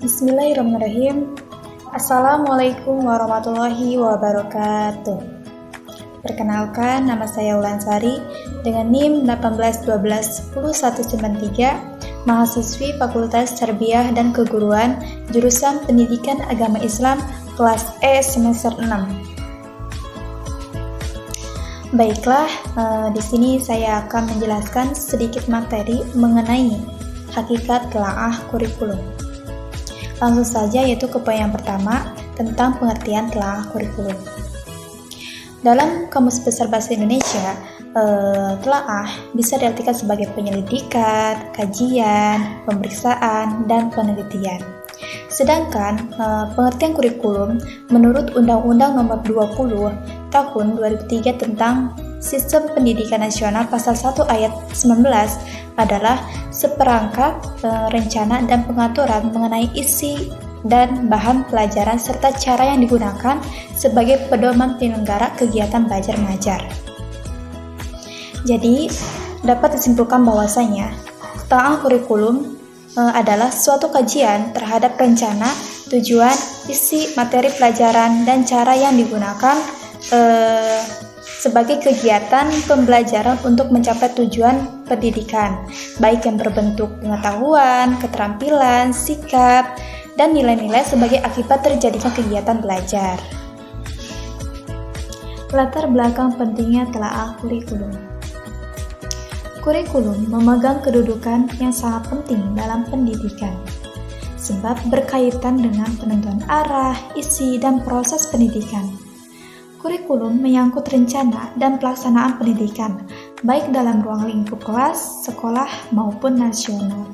Bismillahirrahmanirrahim. Assalamualaikum warahmatullahi wabarakatuh. Perkenalkan, nama saya Ulansari dengan NIM 1812109193, mahasiswi Fakultas Tarbiyah dan Keguruan, jurusan Pendidikan Agama Islam, kelas E semester 6. Baiklah, di sini saya akan menjelaskan sedikit materi mengenai hakikat telaah kurikulum. Langsung saja, yaitu ke poin yang pertama tentang pengertian telaah kurikulum. Dalam Kamus Besar Bahasa Indonesia, telaah bisa diartikan sebagai penyelidikan, kajian, pemeriksaan, dan penelitian. Sedangkan pengertian kurikulum menurut Undang-Undang Nomor 20 Tahun 2003 tentang Sistem Pendidikan Nasional Pasal 1 Ayat 19 adalah seperangkat rencana dan pengaturan mengenai isi dan bahan pelajaran serta cara yang digunakan sebagai pedoman penyelenggara kegiatan belajar mengajar. Jadi, dapat disimpulkan bahwasanya telaah kurikulum adalah suatu kajian terhadap rencana, tujuan, isi, materi pelajaran, dan cara yang digunakan sebagai kegiatan pembelajaran untuk mencapai tujuan pendidikan, baik yang berbentuk pengetahuan, keterampilan, sikap, dan nilai-nilai sebagai akibat terjadinya kegiatan belajar. Latar belakang pentingnya telaah kurikulum. Kurikulum memegang kedudukan yang sangat penting dalam pendidikan, sebab berkaitan dengan penentuan arah, isi, dan proses pendidikan. Kurikulum menyangkut rencana dan pelaksanaan pendidikan, baik dalam ruang lingkup kelas, sekolah, maupun nasional.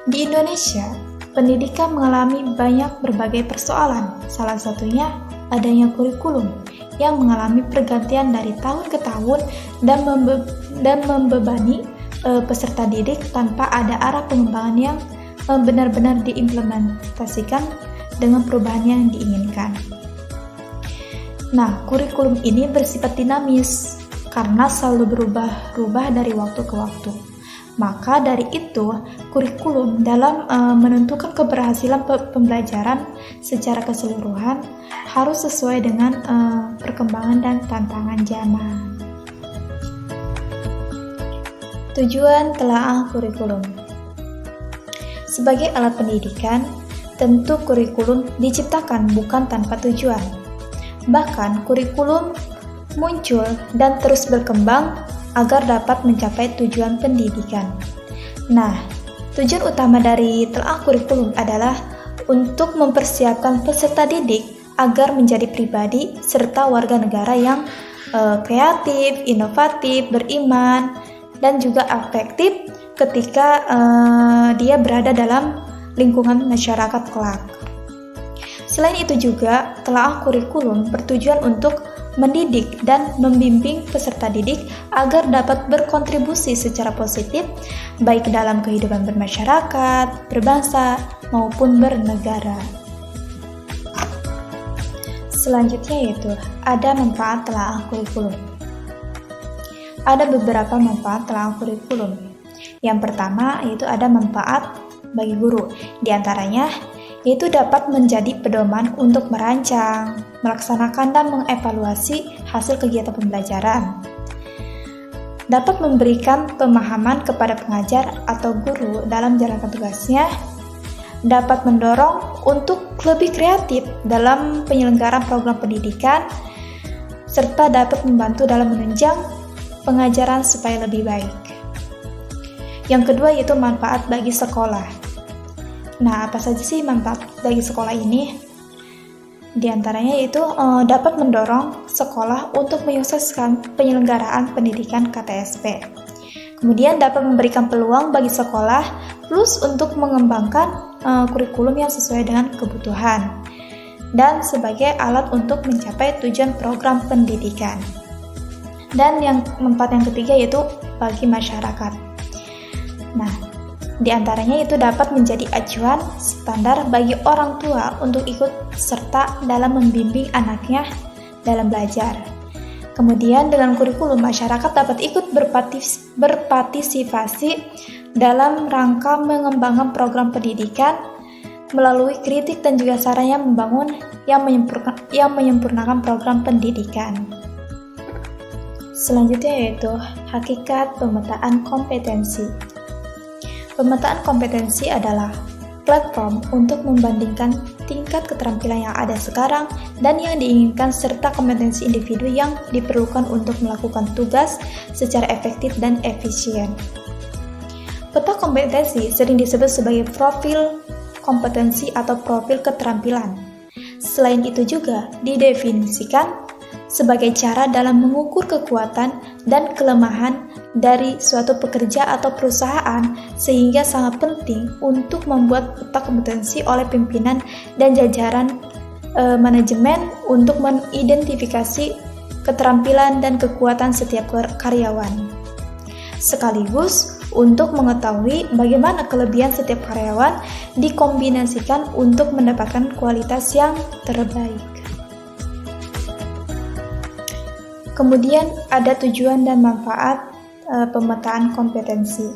Di Indonesia, pendidikan mengalami banyak berbagai persoalan, salah satunya adanya kurikulum yang mengalami pergantian dari tahun ke tahun dan membebani peserta didik tanpa ada arah pengembangan yang benar-benar diimplementasikan dengan perubahan yang diinginkan. Nah, kurikulum ini bersifat dinamis karena selalu berubah-ubah dari waktu ke waktu. Maka dari itu, kurikulum dalam menentukan keberhasilan pembelajaran secara keseluruhan harus sesuai dengan perkembangan dan tantangan zaman. Tujuan telaah kurikulum. Sebagai alat pendidikan, tentu kurikulum diciptakan bukan tanpa tujuan. Bahkan kurikulum muncul dan terus berkembang agar dapat mencapai tujuan pendidikan. Nah, tujuan utama dari telaah kurikulum adalah untuk mempersiapkan peserta didik agar menjadi pribadi serta warga negara yang kreatif, inovatif, beriman, dan juga afektif ketika dia berada dalam lingkungan masyarakat kelak. Selain itu juga, telaah kurikulum bertujuan untuk mendidik dan membimbing peserta didik agar dapat berkontribusi secara positif baik dalam kehidupan bermasyarakat, berbangsa, maupun bernegara. Selanjutnya yaitu ada manfaat telaah kurikulum. Ada beberapa manfaat telaah kurikulum. Yang pertama yaitu ada manfaat bagi guru. Di antaranya yaitu dapat menjadi pedoman untuk merancang, melaksanakan, dan mengevaluasi hasil kegiatan pembelajaran. Dapat memberikan pemahaman kepada pengajar atau guru dalam menjalankan tugasnya. Dapat mendorong untuk lebih kreatif dalam penyelenggaraan program pendidikan, serta dapat membantu dalam menunjang pengajaran supaya lebih baik. Yang kedua yaitu manfaat bagi sekolah. Nah, apa saja sih manfaat bagi sekolah ini? Di antaranya yaitu dapat mendorong sekolah untuk menyukseskan penyelenggaraan pendidikan KTSP. Kemudian dapat memberikan peluang bagi sekolah plus untuk mengembangkan kurikulum yang sesuai dengan kebutuhan dan sebagai alat untuk mencapai tujuan program pendidikan. Dan yang manfaat yang ketiga yaitu bagi masyarakat. Nah, di antaranya itu dapat menjadi acuan standar bagi orang tua untuk ikut serta dalam membimbing anaknya dalam belajar. Kemudian dengan kurikulum masyarakat dapat ikut berpartisipasi dalam rangka mengembangkan program pendidikan melalui kritik dan juga saran yang membangun yang menyempurnakan program pendidikan. Selanjutnya yaitu hakikat pemetaan kompetensi. Pemetaan kompetensi adalah platform untuk membandingkan tingkat keterampilan yang ada sekarang dan yang diinginkan serta kompetensi individu yang diperlukan untuk melakukan tugas secara efektif dan efisien. Peta kompetensi sering disebut sebagai profil kompetensi atau profil keterampilan. Selain itu juga didefinisikan sebagai cara dalam mengukur kekuatan dan kelemahan dari suatu pekerja atau perusahaan, sehingga sangat penting untuk membuat peta kompetensi oleh pimpinan dan jajaran manajemen untuk mengidentifikasi keterampilan dan kekuatan setiap karyawan. Sekaligus untuk mengetahui bagaimana kelebihan setiap karyawan dikombinasikan untuk mendapatkan kualitas yang terbaik. Kemudian ada tujuan dan manfaat pemetaan kompetensi.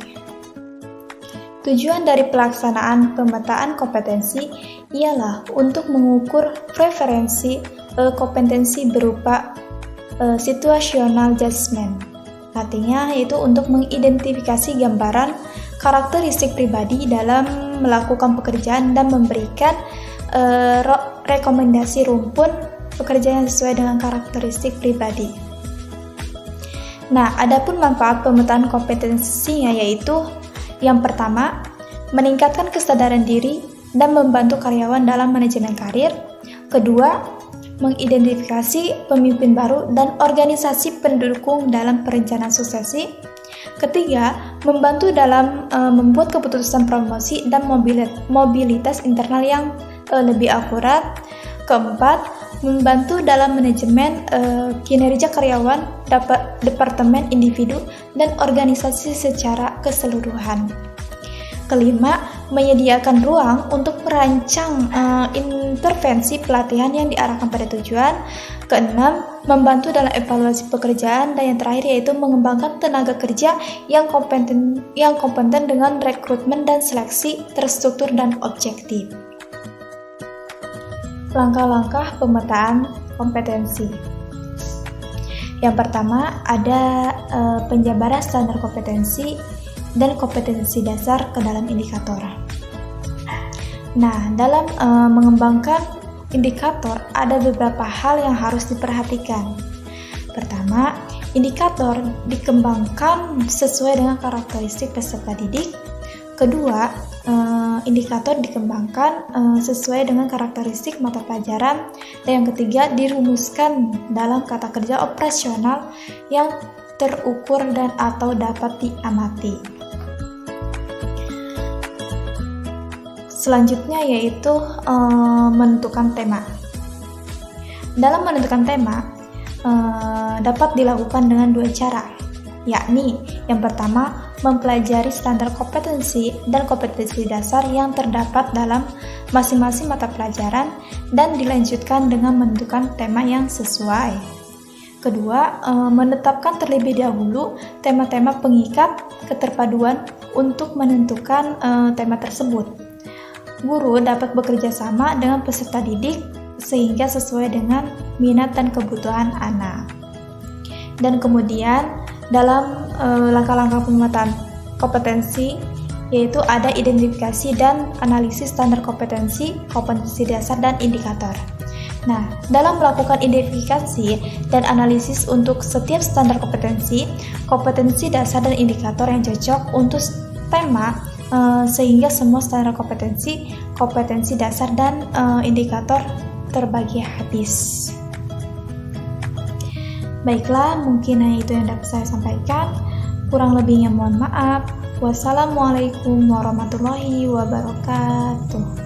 Tujuan dari pelaksanaan pemetaan kompetensi ialah untuk mengukur preferensi kompetensi berupa situational judgment. Artinya yaitu untuk mengidentifikasi gambaran karakteristik pribadi dalam melakukan pekerjaan dan memberikan rekomendasi rumpun pekerjaan yang sesuai dengan karakteristik pribadi. Nah, adapun manfaat pemetaan kompetensinya yaitu yang pertama, meningkatkan kesadaran diri dan membantu karyawan dalam manajemen karir. Kedua, mengidentifikasi pemimpin baru dan organisasi pendukung dalam perencanaan suksesi. Ketiga, membantu dalam membuat keputusan promosi dan mobilitas internal yang lebih akurat. Keempat, membantu dalam manajemen kinerja karyawan, departemen, individu, dan organisasi secara keseluruhan. Kelima, menyediakan ruang untuk merancang intervensi pelatihan yang diarahkan pada tujuan. Keenam, membantu dalam evaluasi pekerjaan. Dan yang terakhir yaitu mengembangkan tenaga kerja yang kompeten dengan rekrutmen dan seleksi terstruktur dan objektif. Langkah-langkah pemetaan kompetensi. Yang pertama ada penjabaran standar kompetensi dan kompetensi dasar ke dalam indikator. Nah, dalam mengembangkan indikator ada beberapa hal yang harus diperhatikan. Pertama, indikator dikembangkan sesuai dengan karakteristik peserta didik. Kedua, indikator dikembangkan sesuai dengan karakteristik mata pelajaran. Dan yang ketiga, dirumuskan dalam kata kerja operasional yang terukur dan atau dapat diamati. Selanjutnya yaitu menentukan tema. Dalam menentukan tema dapat dilakukan dengan dua cara, yakni yang pertama mempelajari standar kompetensi dan kompetensi dasar yang terdapat dalam masing-masing mata pelajaran dan dilanjutkan dengan menentukan tema yang sesuai. Kedua, menetapkan terlebih dahulu tema-tema pengikat keterpaduan untuk menentukan tema tersebut. Guru dapat bekerja sama dengan peserta didik sehingga sesuai dengan minat dan kebutuhan anak. Dan kemudian dalam langkah-langkah pemetaan kompetensi yaitu ada identifikasi dan analisis standar kompetensi, kompetensi dasar, dan indikator. Nah, dalam melakukan identifikasi dan analisis untuk setiap standar kompetensi dasar dan indikator yang cocok untuk tema sehingga semua standar kompetensi dasar dan indikator terbagi habis. Baiklah, mungkin hanya itu yang dapat saya sampaikan. Kurang lebihnya mohon maaf. Wassalamualaikum warahmatullahi wabarakatuh.